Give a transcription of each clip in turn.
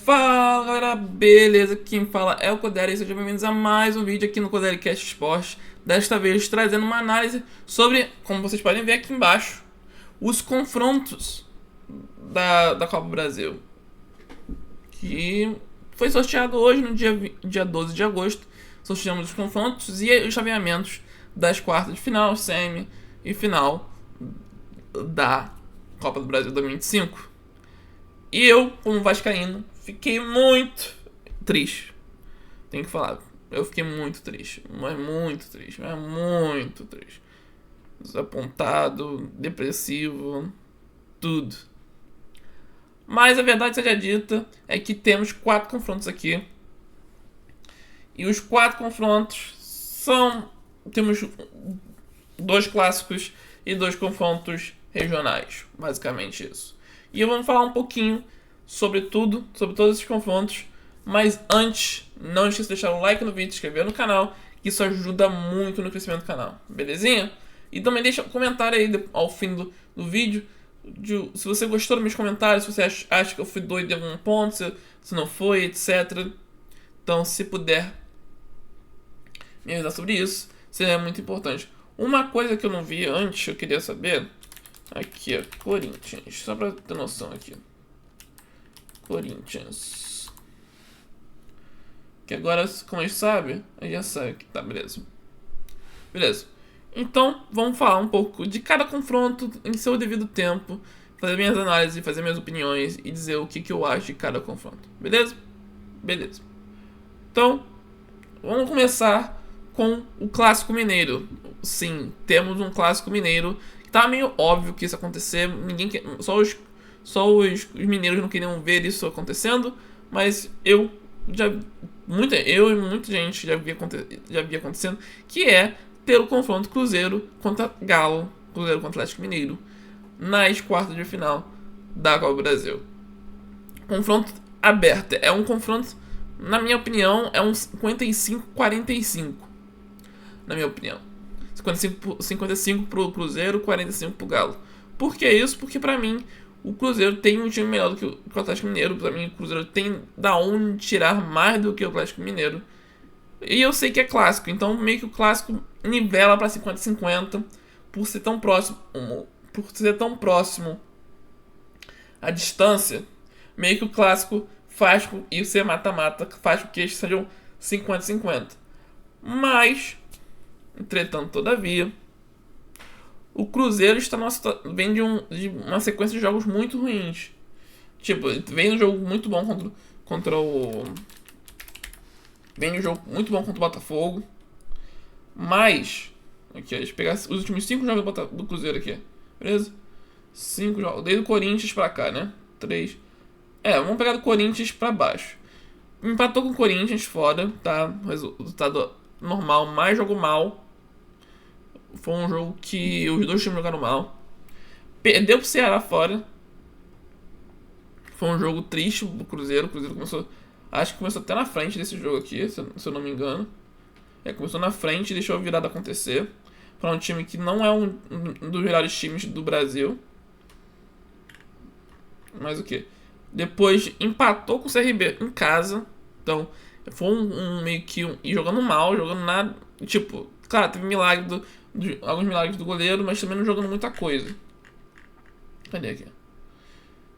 Fala galera, beleza? Quem fala é o Codere e sejam bem-vindos a mais um vídeo aqui no Coderecast Esporte. Desta vez trazendo uma análise sobre, como vocês podem ver aqui embaixo, os confrontos da Copa do Brasil, que foi sorteado hoje no dia 12 de agosto. Sorteamos os confrontos e os chaveamentos das quartas de final, semi e final da Copa do Brasil 2025. E eu, como vascaíno, fiquei muito triste. Tenho que falar, eu fiquei muito triste, mas muito triste, mas muito triste. Desapontado, depressivo, tudo. Mas a verdade seja dita é que temos 4 confrontos aqui. E os 4 confrontos são... Temos 2 clássicos e 2 confrontos regionais, basicamente isso. E eu vou falar um pouquinho sobre tudo, sobre todos esses confrontos. Mas antes, não esqueça de deixar o like no vídeo, se inscrever no canal, que isso ajuda muito no crescimento do canal, belezinha? E também deixa um comentário aí ao fim do vídeo, se você gostou dos meus comentários, se você acha que eu fui doido em algum ponto, se não foi, etc. Então, se puder me avisar sobre isso, seria muito importante. Uma coisa que eu não vi antes, eu queria saber... Aqui, ó, Corinthians. Só pra ter noção aqui. Corinthians. Que agora, como a gente sabe, a gente já sabe que tá, beleza. Beleza. Então, vamos falar um pouco de cada confronto em seu devido tempo. Fazer minhas análises, fazer minhas opiniões e dizer o que eu acho de cada confronto. Beleza? Beleza. Então, vamos começar com o Clássico Mineiro. Sim, temos um Clássico Mineiro. Tá meio óbvio que isso ia acontecer, só os mineiros não queriam ver isso acontecendo, mas eu e muita gente já via acontecendo, que é ter o confronto Cruzeiro contra Galo, Cruzeiro contra Atlético Mineiro, nas quartas de final da Copa do Brasil. Confronto aberto, é um confronto, na minha opinião, é um 55-45, na minha opinião. 55 pro Cruzeiro, 45 pro Galo. Por que isso? Porque pra mim o Cruzeiro tem um time melhor do que o Atlético Mineiro. Pra mim o Cruzeiro tem da onde tirar mais do que o Atlético Mineiro. E eu sei que é clássico, então meio que o clássico nivela pra 50-50 por ser tão próximo. Por ser tão próximo a distância, meio que o clássico faz com, e ser mata-mata faz com que eles sejam 50-50. Mas... Entretanto, todavia, o Cruzeiro vem de uma sequência de jogos muito ruins. Tipo, vem um jogo muito bom vem um jogo muito bom contra o Botafogo. Mas, aqui, deixa eu pegar os últimos 5 jogos do Cruzeiro aqui. Beleza? 5 jogos, desde o Corinthians pra cá, né? 3. Vamos pegar do Corinthians pra baixo. Empatou com o Corinthians fora, tá? Resultado normal, mas jogou mal. Foi um jogo que os dois times jogaram mal. Perdeu pro Ceará fora. Foi um jogo triste pro Cruzeiro. O Cruzeiro começou... Acho que começou até na frente desse jogo aqui, se eu não me engano. Começou na frente e deixou a virada acontecer. Para um time que não é um dos melhores times do Brasil. Mas o que? Depois empatou com o CRB em casa. Então, foi meio que... E jogando mal, jogando nada... Tipo, claro, teve alguns milagres do goleiro, mas também não jogando muita coisa. Cadê aqui?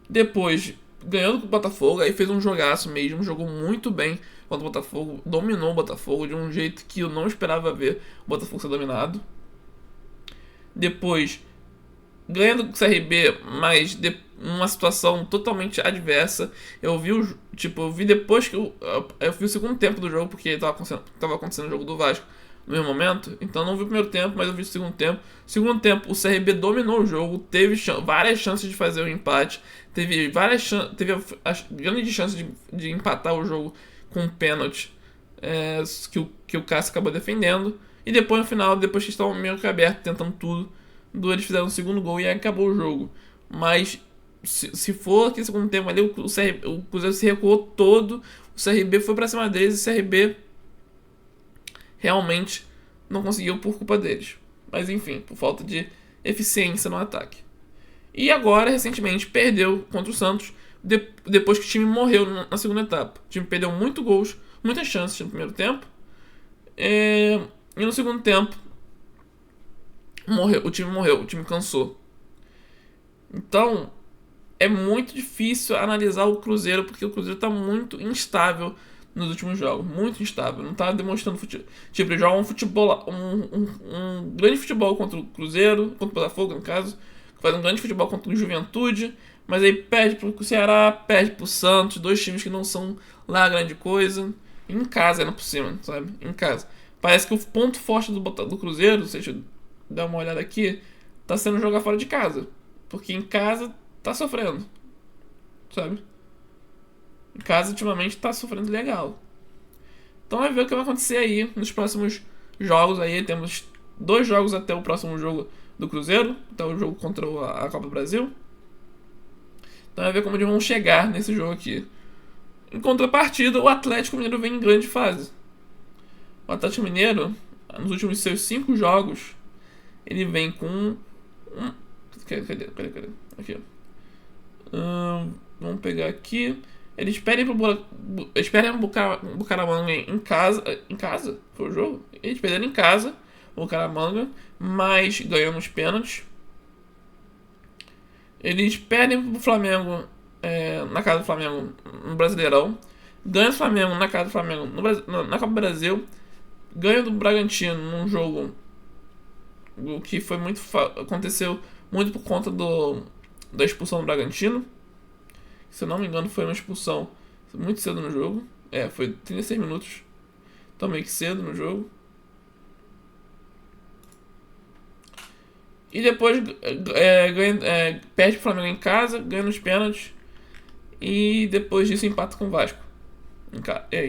Depois, ganhando com o Botafogo, aí fez um jogaço mesmo, jogou muito bem contra o Botafogo, dominou o Botafogo de um jeito que eu não esperava ver o Botafogo ser dominado. Depois, ganhando com o CRB, mas numa situação totalmente adversa. Eu vi depois que eu vi o segundo tempo do jogo, porque tava acontecendo o jogo do Vasco no mesmo momento, então não vi o primeiro tempo, mas eu vi o segundo tempo. Segundo tempo, o CRB dominou o jogo, teve várias chances de fazer o empate, teve a grande chance de empatar o jogo com um pênalti que o Cássio acabou defendendo, e depois no final, depois que estavam meio que aberto, tentando tudo, eles fizeram o segundo gol e aí acabou o jogo. Mas se for aquele segundo tempo ali, o Cruzeiro se recuou todo, o CRB foi pra cima deles, e o CRB realmente não conseguiu por culpa deles. Mas enfim, por falta de eficiência no ataque. E agora, recentemente, perdeu contra o Santos depois que o time morreu na segunda etapa. O time perdeu muitos gols, muitas chances no primeiro tempo. E no segundo tempo, o time cansou. Então, é muito difícil analisar o Cruzeiro, porque o Cruzeiro está muito instável nos últimos jogos. Muito instável. Não está demonstrando futebol. Tipo, ele joga um grande futebol contra o Cruzeiro, contra o Botafogo, no caso. Faz um grande futebol contra o Juventude. Mas aí perde pro Ceará, perde pro Santos. Dois times que não são lá grande coisa. Em casa, ainda por cima, sabe? Em casa. Parece que o ponto forte do Cruzeiro, se a gente dar uma olhada aqui, tá sendo jogar fora de casa. Porque em casa tá sofrendo, sabe? Em casa ultimamente tá sofrendo legal. Então vai ver o que vai acontecer aí nos próximos jogos. Aí temos 2 jogos até o próximo jogo do Cruzeiro, até o jogo contra a Copa do Brasil. Então vai ver como eles vão chegar nesse jogo aqui. Em contrapartida, o Atlético Mineiro vem em grande fase. O Atlético Mineiro, nos últimos seus 5 jogos, ele vem com Cadê? Aqui, ó. Vamos pegar aqui. Eles perdem pro Bucaramanga em casa. Em casa? Foi o jogo? Eles perderam em casa o Bucaramanga, mas ganham nos pênaltis. Eles perdem pro Flamengo na casa do Flamengo no Brasileirão. Ganham do Flamengo na casa do Flamengo na Copa do Brasil. Ganham do Bragantino num jogo que foi aconteceu muito por conta da expulsão do Bragantino. Se eu não me engano, foi uma expulsão muito cedo no jogo. Foi 36 minutos. Então meio que cedo no jogo. E depois perde pro Flamengo em casa, ganha nos pênaltis. E depois disso empata com o Vasco.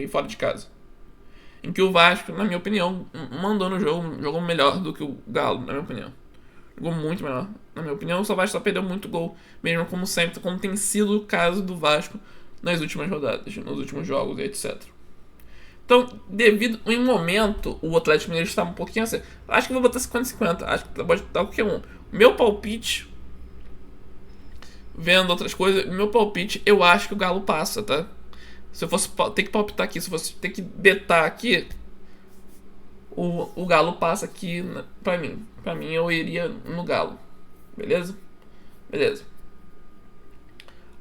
Fora de casa. Em que o Vasco, na minha opinião, mandou no jogo, jogou melhor do que o Galo, na minha opinião. Jogou muito melhor. Na minha opinião, o Vasco só perdeu muito gol, mesmo como sempre, como tem sido o caso do Vasco nas últimas rodadas, nos últimos jogos, etc. Então, devido em um momento, o Atlético Mineiro está um pouquinho assim. Acho que vou botar 50-50. Acho que pode dar qualquer um. Meu palpite, vendo outras coisas, meu palpite, eu acho que o Galo passa, tá? Se eu fosse ter que palpitar aqui, se eu fosse ter que betar aqui, o Galo passa aqui pra mim. Pra mim, eu iria no Galo. Beleza? Beleza.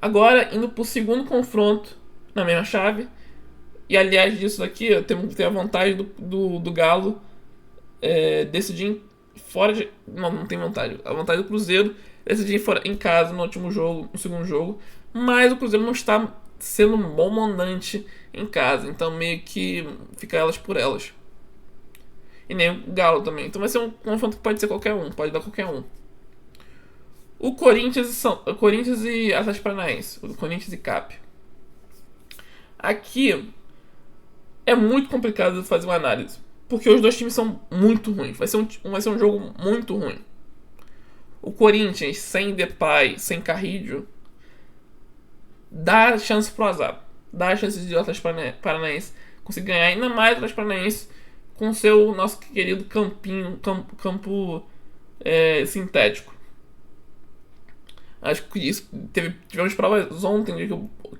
Agora, indo pro segundo confronto na mesma chave. E aliás disso daqui, tem a vantagem do Galo decidir fora de... Não tem vantagem. A vantagem do Cruzeiro decidir fora, em casa no último jogo, no segundo jogo. Mas o Cruzeiro não está sendo um bom mandante em casa. Então meio que fica elas por elas. E nem o Galo também. Então vai ser um confronto que pode ser qualquer um. Pode dar qualquer um. O Corinthians e Atlético Paranaense. O Corinthians e CAP. Aqui é muito complicado de fazer uma análise. Porque os dois times são muito ruins. Vai ser um jogo muito ruim. O Corinthians, sem Depay, sem Carrillo, dá chance pro azar. Dá chance de o Atlético Paranaense conseguir ganhar. Ainda mais o Atlético Paranaense com seu nosso querido campo sintético. Acho que isso tivemos provas ontem de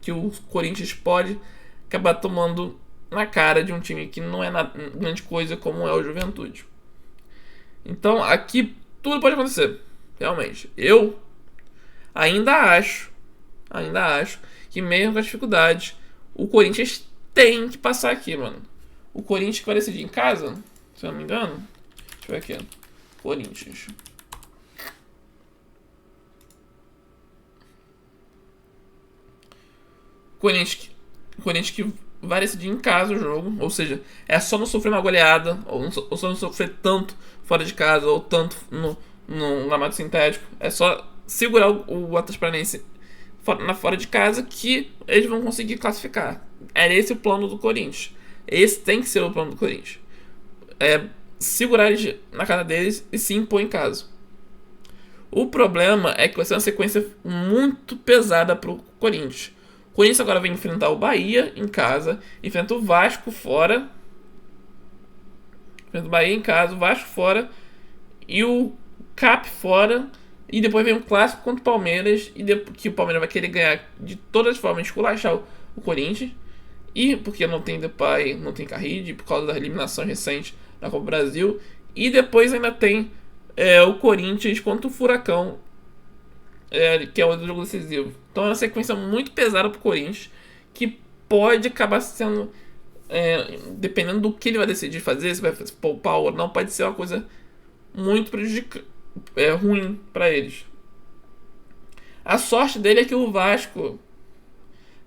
que o Corinthians pode acabar tomando na cara de um time que não é grande coisa como é o Juventude. Então aqui tudo pode acontecer, realmente. Eu ainda acho que mesmo com as dificuldades, o Corinthians tem que passar aqui, mano. O Corinthians vai decidir em casa, se eu não me engano. Deixa eu ver aqui. Corinthians. Corinthians que vai decidir em casa o jogo. Ou seja, é só não sofrer uma goleada, ou só não sofrer tanto fora de casa, ou tanto no gramado sintético. É só segurar o Atlético Paranaense fora de casa que eles vão conseguir classificar. Era esse o plano do Corinthians. Esse tem que ser o plano do Corinthians. Segurar eles na casa deles e se impor em casa. O problema é que vai ser uma sequência muito pesada pro Corinthians. O Corinthians agora vai enfrentar o Bahia em casa, enfrenta o Vasco fora. Enfrenta o Bahia em casa, o Vasco fora e o CAP fora. E depois vem um clássico contra o Palmeiras, que o Palmeiras vai querer ganhar de todas as formas, esculachar o Corinthians. E porque não tem Depay, não tem Carride, por causa das eliminações recentes da Copa do Brasil. E depois ainda tem o Corinthians contra o Furacão, que é o jogo decisivo. Então é uma sequência muito pesada pro Corinthians, que pode acabar sendo, dependendo do que ele vai decidir fazer, se vai poupar ou não, pode ser uma coisa muito ruim para eles. A sorte dele é que o Vasco,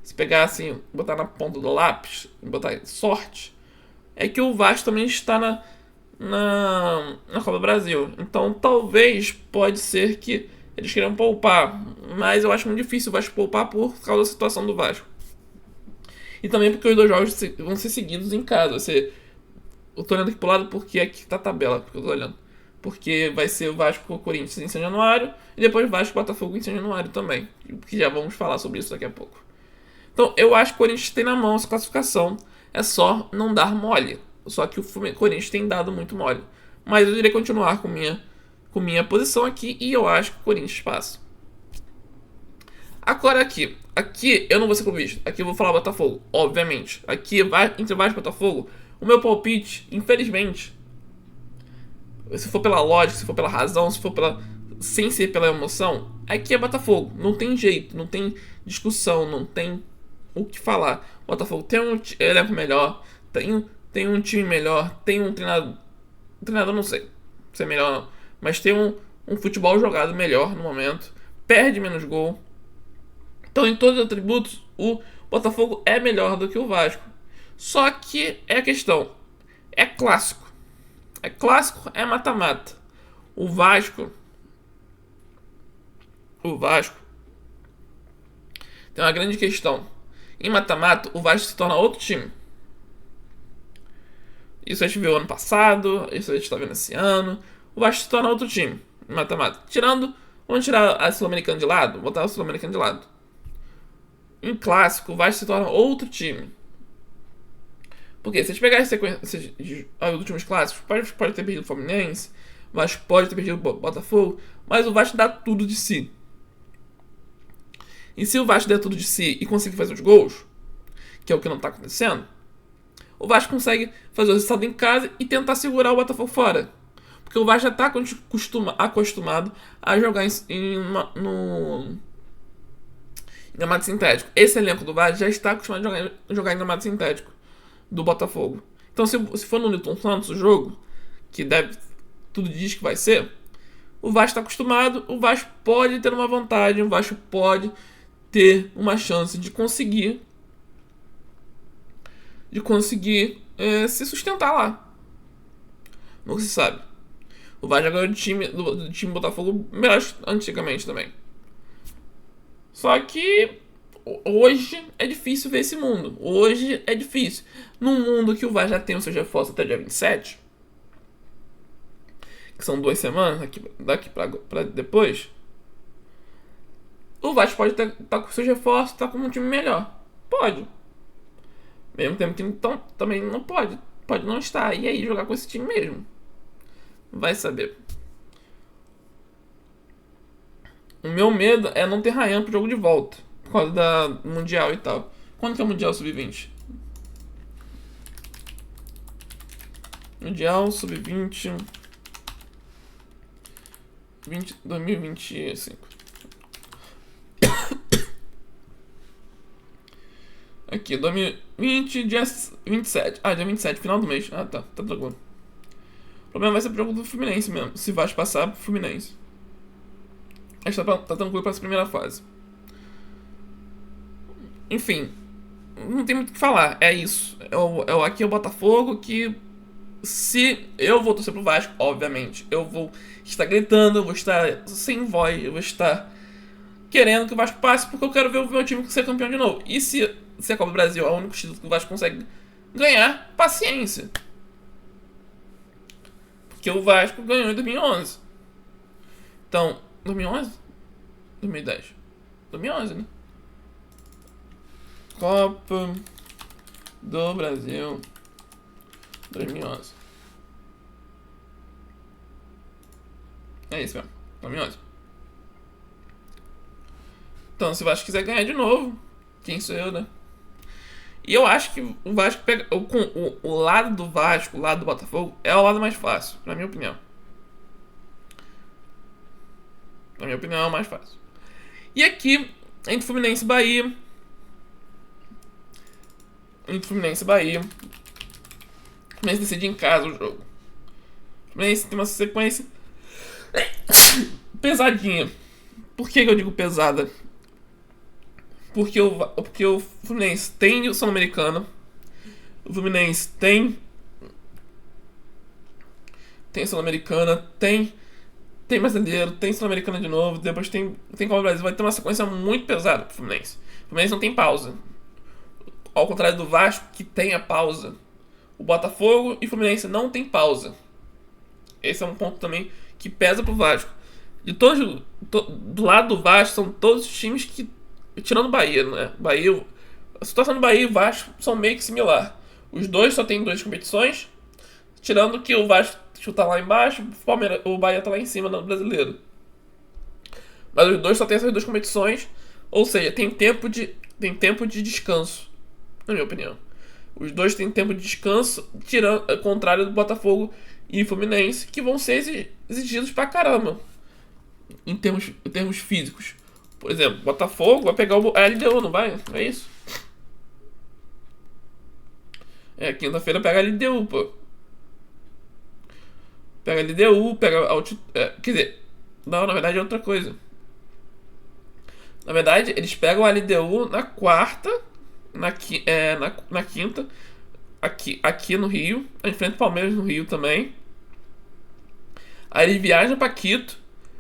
se pegar assim, botar na ponta do lápis, botar sorte, é que o Vasco também está na Copa do Brasil. Então talvez pode ser que eles queiram poupar, mas eu acho muito difícil o Vasco poupar por causa da situação do Vasco. E também porque os dois jogos vão ser seguidos em casa. Eu tô olhando aqui pro lado porque aqui tá a tabela, porque eu tô olhando. Porque vai ser o Vasco com o Corinthians em São Januário e depois o Vasco e o Botafogo em São Januário também. Que já vamos falar sobre isso daqui a pouco. Então eu acho que o Corinthians tem na mão essa classificação. É só não dar mole. Só que o Corinthians tem dado muito mole. Mas eu irei continuar com minha posição aqui e eu acho que o Corinthians passa. Agora aqui eu não vou ser clubista. Aqui eu vou falar Botafogo, obviamente. Aqui entre Vasco e Botafogo, o meu palpite, infelizmente, se for pela lógica, se for pela razão, se for sem ser pela emoção, aqui é Botafogo. Não tem jeito, não tem discussão, não tem o que falar. O Botafogo tem um elenco melhor, tem um time melhor, tem um treinador não sei se é melhor ou não, mas tem um futebol jogado melhor no momento, perde menos gol. Então, em todos os atributos, o Botafogo é melhor do que o Vasco. Só que é a questão, é clássico. É clássico, é mata-mata. O Vasco tem uma grande questão. Em mata-mata, o Vasco se torna outro time. Isso a gente viu ano passado, isso a gente tá vendo esse ano. O Vasco se torna outro time em mata-mata. Vamos tirar a Sul-Americana de lado, botar a Sul-Americana de lado. Em clássico, o Vasco se torna outro time. Porque se a gente pegar as sequências dos últimos clássicos, pode ter perdido o Fluminense, o Vasco pode ter perdido o Botafogo, mas o Vasco dá tudo de si. E se o Vasco der tudo de si e conseguir fazer os gols, que é o que não está acontecendo, o Vasco consegue fazer o resultado em casa e tentar segurar o Botafogo fora. Porque o Vasco já está acostumado a jogar no gramado sintético. Esse elenco do Vasco já está acostumado a jogar em gramado sintético do Botafogo. Então se for no Newton Santos o jogo, que tudo diz que vai ser, o Vasco está acostumado, o Vasco pode ter uma vantagem, o Vasco pode ter uma chance de conseguir se sustentar lá. Não se sabe. O Vasco agora é do time Botafogo melhor antigamente também. Só que hoje é difícil ver esse mundo. Hoje é difícil. Num mundo que o Vasco já tem os seus reforços até dia 27, que são 2 semanas, daqui pra depois, o Vasco pode estar com seus reforços, estar com um time melhor. Pode. Mesmo tempo que então, também não pode. Pode não estar. E aí, jogar com esse time mesmo? Vai saber. O meu medo é não ter Ryan pro jogo de volta. Por causa da Mundial e tal. Quando que é o Mundial Sub-20? Mundial Sub-20 2025. Aqui, 2020, dia 27. Ah, dia 27, final do mês. Ah, tá tranquilo. O problema vai ser pro jogo do Fluminense mesmo. Se vai passar pro Fluminense. A gente tá tranquilo pra essa primeira fase. Enfim, não tem muito o que falar. É isso. Aqui é o Botafogo que, se eu vou torcer pro Vasco, obviamente, eu vou estar gritando, eu vou estar sem voz, eu vou estar querendo que o Vasco passe porque eu quero ver o meu time ser campeão de novo. E se a Copa do Brasil é o único título que o Vasco consegue ganhar, paciência. Porque o Vasco ganhou em 2011. Então, 2011? 2010? 2011, né? Copa do Brasil 2011. É isso mesmo, 2011. Então, se o Vasco quiser ganhar de novo, quem sou eu, né? E eu acho que o Vasco pega. O lado do Vasco, o lado do Botafogo, é o lado mais fácil, na minha opinião. Na minha opinião, é o mais fácil. E aqui, entre Fluminense e Bahia. Entre Fluminense e Bahia. O Fluminense decide em casa o jogo. O Fluminense tem uma sequência pesadinha. Por que eu digo pesada? Porque o Fluminense tem o Sul-Americano. O Fluminense tem Sul-Americana, tem Brasileiro, tem Sul-Americana de novo, depois tem Copa do Brasil. Vai ter uma sequência muito pesada pro Fluminense. O Fluminense não tem pausa. Ao contrário do Vasco, que tem a pausa. O Botafogo e o Fluminense não tem pausa. Esse é um ponto também que pesa pro Vasco. Do lado do Vasco, são todos os times que, tirando o Bahia, né? A situação do Bahia e o Vasco são meio que similar. Os dois só tem duas competições, tirando que o Vasco tá lá embaixo, o Bahia tá lá em cima no Brasileiro. Mas os dois só tem essas duas competições, ou seja, tem tempo de descanso, na minha opinião. Os dois têm tempo de descanso, tirando ao contrário do Botafogo e Fluminense, que vão ser exigidos pra caramba em termos físicos. Por exemplo, Botafogo vai pegar a LDU, não vai? Não é isso? Quinta-feira pega a LDU, pô. Pega a LDU, pega a quer dizer, não, na verdade é outra coisa. Na verdade, eles pegam a LDU na quarta, na quinta, aqui no Rio. Enfrenta o Palmeiras no Rio também. Aí eles viajam pra Quito,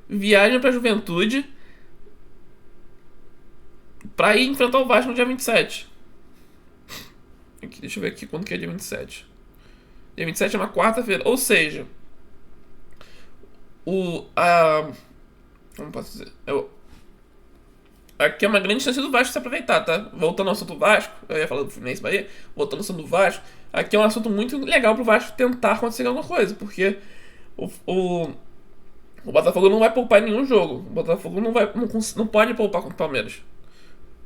viajam pra Juventude, pra ir enfrentar o Vasco no dia 27. Aqui, deixa eu ver aqui quando que é dia 27. Dia 27 é uma quarta-feira, ou seja, como posso dizer? Aqui é uma grande chance do Vasco se aproveitar, tá? Voltando ao assunto do Vasco, eu ia falar do Fluminense Bahia, voltando ao assunto do Vasco, aqui é um assunto muito legal pro Vasco tentar conseguir alguma coisa, porque o Botafogo não vai poupar em nenhum jogo. O Botafogo não pode poupar contra o Palmeiras.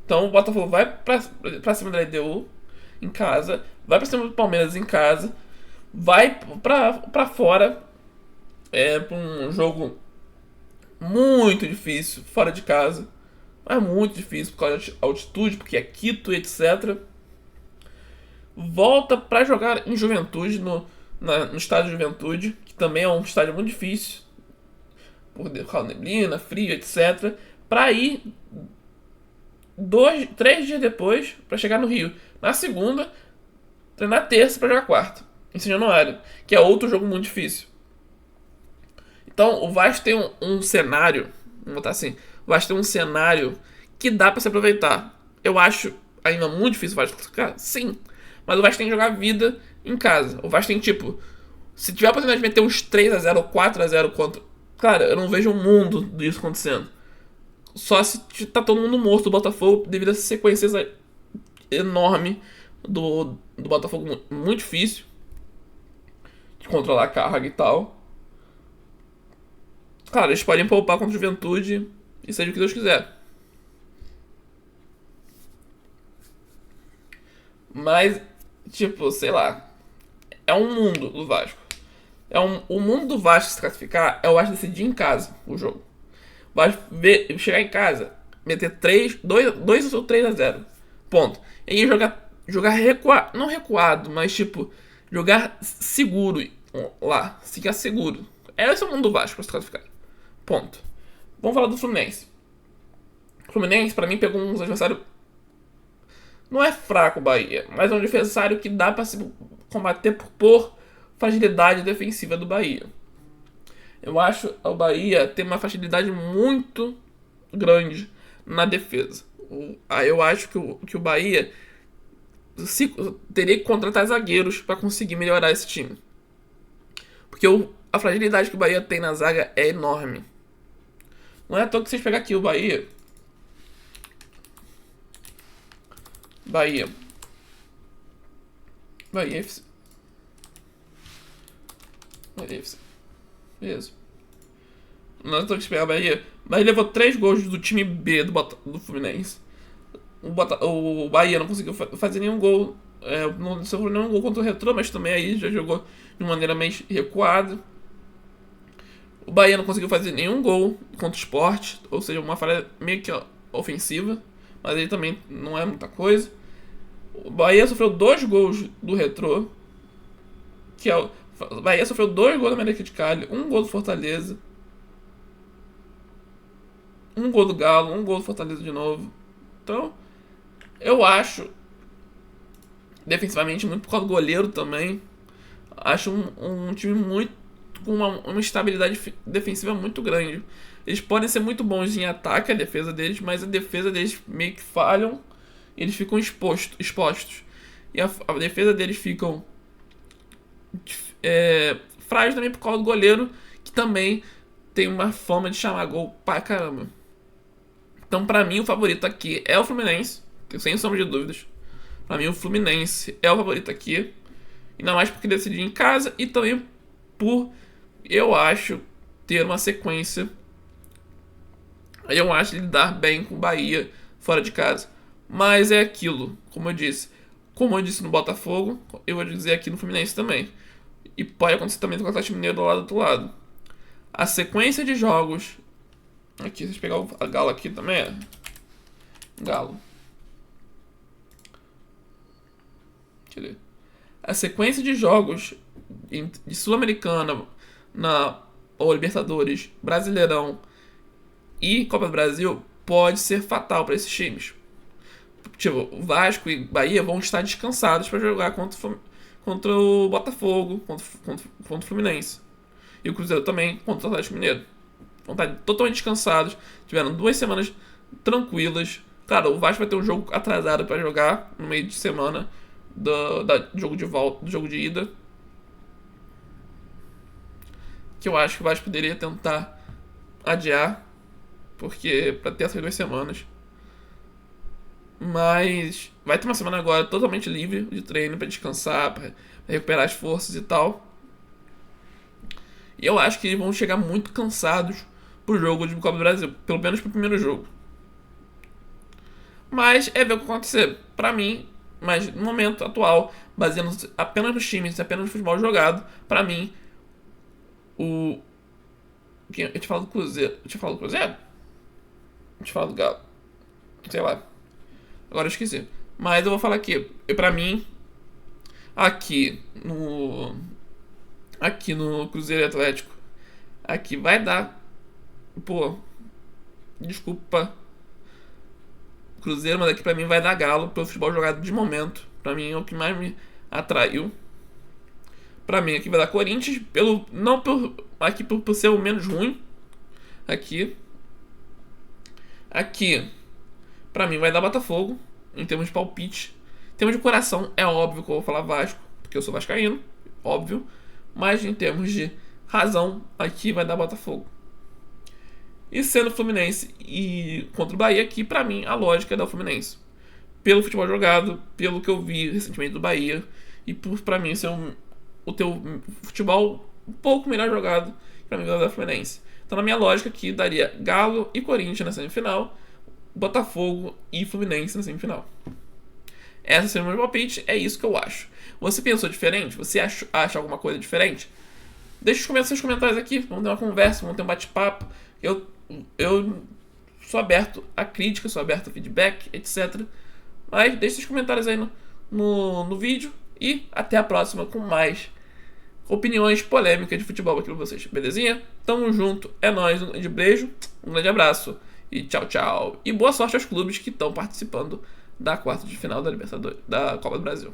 Então o Botafogo vai pra cima da LDU em casa, vai pra cima do Palmeiras em casa, vai pra fora pra um jogo muito difícil, fora de casa. É muito difícil por causa de altitude, porque é Quito e etc. Volta pra jogar em Juventude, no estádio de Juventude, que também é um estádio muito difícil, por causa da neblina, frio, etc. Pra ir 3 dias depois pra chegar no Rio. Na segunda, treinar terça pra jogar quarta, em São Januário, que é outro jogo muito difícil. Então o Vasco tem um cenário, vamos botar assim, o Vasco tem um cenário que dá pra se aproveitar. Eu acho ainda muito difícil o Vasco classificar, sim, mas o Vasco tem que jogar vida em casa. O Vasco tem tipo, se tiver a oportunidade de meter uns 3-0 ou 4-0 contra, cara, eu não vejo um mundo disso acontecendo. Só se tá todo mundo morto do Botafogo devido a essa sequência enorme do Botafogo, muito difícil de controlar a carga e tal. Claro, eles podem poupar contra a Juventude e seja o que Deus quiser. Mas, tipo, sei lá. É um mundo do Vasco. O mundo do Vasco se classificar é o Vasco decidir em casa o jogo. O Vasco chegar em casa, meter 2 ou 3-0. Ponto. E aí jogar recuado. Não recuado, mas tipo, jogar seguro lá. Ficar seguro. Esse é o mundo do Vasco pra se classificar. Ponto. Vamos falar do Fluminense. O Fluminense, pra mim, pegou uns adversários. Não é fraco o Bahia, mas é um adversário que dá pra se combater por fragilidade defensiva do Bahia. Eu acho que o Bahia tem uma fragilidade muito grande na defesa. Eu acho que o Bahia teria que contratar zagueiros pra conseguir melhorar esse time. Porque a fragilidade que o Bahia tem na zaga é enorme. Não é à toa que vocês pegar aqui o Bahia. Bahia FC. Bahia FC. Beleza. Não é à toa que vocês pegar o Bahia. Bahia levou 3 gols do time B do Fluminense. O Bahia não conseguiu fazer nenhum gol. Não sofreu nenhum gol contra o Retrô, mas também aí já jogou de maneira mais recuada. O Bahia não conseguiu fazer nenhum gol contra o Sport, ou seja, uma falha meio que ofensiva, mas aí também não é muita coisa. O Bahia sofreu 2 gols do Retrô, o Bahia sofreu 2 gols da América de Cali, 1 gol do Fortaleza, 1 gol do Galo, 1 gol do Fortaleza de novo. Então, eu acho, defensivamente, muito por causa do goleiro também, acho um time muito com uma estabilidade defensiva muito grande. Eles podem ser muito bons em ataque, a defesa deles, mas a defesa deles meio que falham e eles ficam expostos. E a defesa deles ficam frágil também por causa do goleiro, que também tem uma fama de chamar gol pra caramba. Então, pra mim, o favorito aqui é o Fluminense, sem sombra de dúvidas. Pra mim, o Fluminense é o favorito aqui. Ainda mais porque decidiu em casa e também por, eu acho, ter uma sequência. Eu acho lidar bem com o Bahia fora de casa. Mas é aquilo, como eu disse no Botafogo, eu vou dizer aqui no Fluminense também. E pode acontecer também com o Atlético Mineiro do lado do outro lado. A sequência de jogos. Aqui, deixa eu pegar o Galo aqui também. Galo. Deixa eu ler. A sequência de jogos de Sul-Americana ou Libertadores, Brasileirão e Copa do Brasil pode ser fatal para esses times. Tipo, o Vasco e Bahia vão estar descansados para jogar contra o Botafogo, contra o Fluminense. E o Cruzeiro também contra o Atlético Mineiro. Vão estar totalmente descansados. Tiveram 2 semanas tranquilas. Claro, o Vasco vai ter um jogo atrasado para jogar no meio de semana do jogo de volta, do jogo de ida. Que eu acho que o Vasco poderia tentar adiar, porque para ter essas 2 semanas. Mas vai ter uma semana agora totalmente livre de treino para descansar, para recuperar as forças e tal. E eu acho que eles vão chegar muito cansados pro jogo de Copa do Brasil, pelo menos pro primeiro jogo. Mas é ver o que acontecer. Pra mim, mas no momento atual, baseando apenas nos times, apenas no futebol jogado, pra mim, eu te falo do Cruzeiro. Eu te falo do Cruzeiro? Eu te falo do Galo. Sei lá. Agora eu esqueci. Mas eu vou falar aqui. E pra mim, aqui no Cruzeiro Atlético, aqui vai dar. Pô, desculpa, Cruzeiro, mas aqui pra mim vai dar Galo pelo futebol jogado de momento. Pra mim é o que mais me atraiu. Pra mim aqui vai dar Corinthians, por ser o menos ruim. Aqui, pra mim vai dar Botafogo, em termos de palpite. Em termos de coração, é óbvio que eu vou falar Vasco, porque eu sou vascaíno, óbvio. Mas em termos de razão, aqui vai dar Botafogo. E sendo Fluminense e contra o Bahia, aqui pra mim a lógica é dar o Fluminense. Pelo futebol jogado, pelo que eu vi recentemente do Bahia, e por pra mim ser o teu futebol um pouco melhor jogado, pra mim vai dar o Fluminense. Então na minha lógica aqui daria Galo e Corinthians na semifinal, Botafogo e Fluminense na semifinal. Essa seria o meu palpite, é isso que eu acho. Você pensou diferente? Você acha alguma coisa diferente? Deixa seus comentários aqui, vamos ter uma conversa, vamos ter um bate-papo. Eu sou aberto a crítica, sou aberto a feedback, etc. Mas deixe seus comentários aí no vídeo e até a próxima com mais opiniões polêmicas de futebol aqui pra vocês, belezinha? Tamo junto, é nóis, um grande beijo, um grande abraço e tchau, tchau. E boa sorte aos clubes que estão participando da quarta de final da Libertadores, da Copa do Brasil.